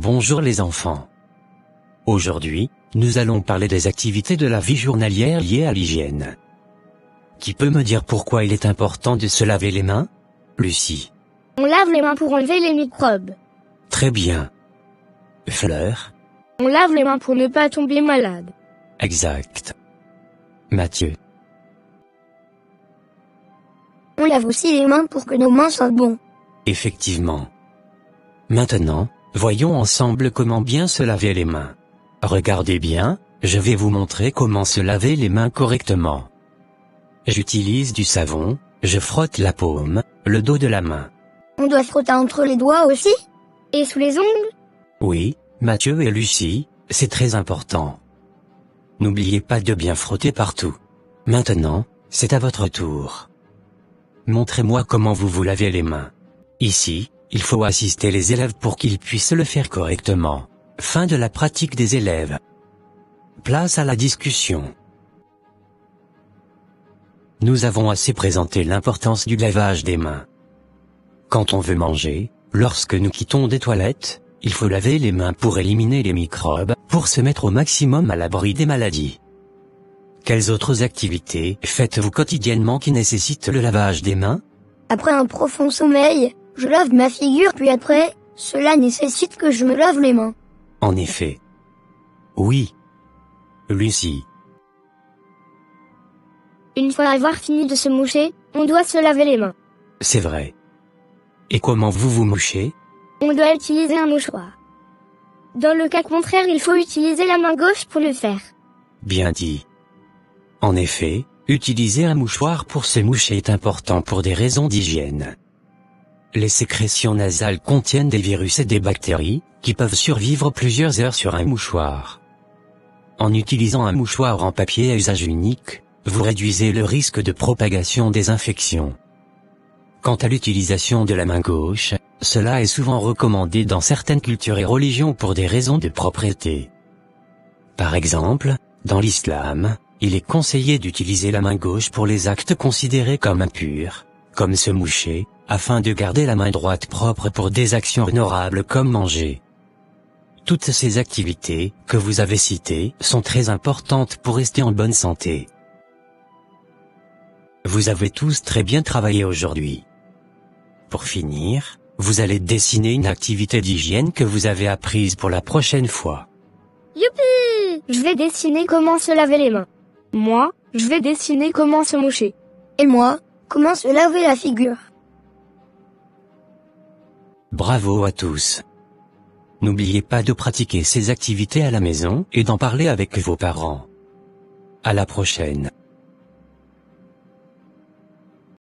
Bonjour les enfants. Aujourd'hui, nous allons parler des activités de la vie journalière liées à l'hygiène. Qui peut me dire pourquoi il est important de se laver les mains? Lucie. On lave les mains pour enlever les microbes. Très bien. Fleur. On lave les mains pour ne pas tomber malade. Exact. Mathieu. On lave aussi les mains pour que nos mains soient bonnes. Effectivement. Maintenant, voyons ensemble comment bien se laver les mains. Regardez bien, je vais vous montrer comment se laver les mains correctement. J'utilise du savon, je frotte la paume, le dos de la main. On doit frotter entre les doigts aussi? Et sous les ongles? Oui, Mathieu et Lucie, c'est très important. N'oubliez pas de bien frotter partout. Maintenant, c'est à votre tour. Montrez-moi comment vous vous lavez les mains. Ici, il faut assister les élèves pour qu'ils puissent le faire correctement. Fin de la pratique des élèves. Place à la discussion. Nous avons assez présenté l'importance du lavage des mains. Quand on veut manger, lorsque nous quittons des toilettes, il faut laver les mains pour éliminer les microbes, pour se mettre au maximum à l'abri des maladies. Quelles autres activités faites-vous quotidiennement qui nécessitent le lavage des mains? Après un profond sommeil, je lave ma figure puis après, cela nécessite que je me lave les mains. En effet. Oui. Lucie. Une fois avoir fini de se moucher, on doit se laver les mains. C'est vrai. Et comment vous vous mouchez? On doit utiliser un mouchoir. Dans le cas contraire, il faut utiliser la main gauche pour le faire. Bien dit. En effet, utiliser un mouchoir pour se moucher est important pour des raisons d'hygiène. Les sécrétions nasales contiennent des virus et des bactéries, qui peuvent survivre plusieurs heures sur un mouchoir. En utilisant un mouchoir en papier à usage unique, vous réduisez le risque de propagation des infections. Quant à l'utilisation de la main gauche, cela est souvent recommandé dans certaines cultures et religions pour des raisons de propreté. Par exemple, dans l'islam, il est conseillé d'utiliser la main gauche pour les actes considérés comme impurs, comme se moucher, afin de garder la main droite propre pour des actions honorables comme manger. Toutes ces activités, que vous avez citées, sont très importantes pour rester en bonne santé. Vous avez tous très bien travaillé aujourd'hui. Pour finir, vous allez dessiner une activité d'hygiène que vous avez apprise pour la prochaine fois. Youpi! Je vais dessiner comment se laver les mains. Moi, je vais dessiner comment se moucher. Et moi, comment se laver la figure. Bravo à tous. N'oubliez pas de pratiquer ces activités à la maison et d'en parler avec vos parents. À la prochaine.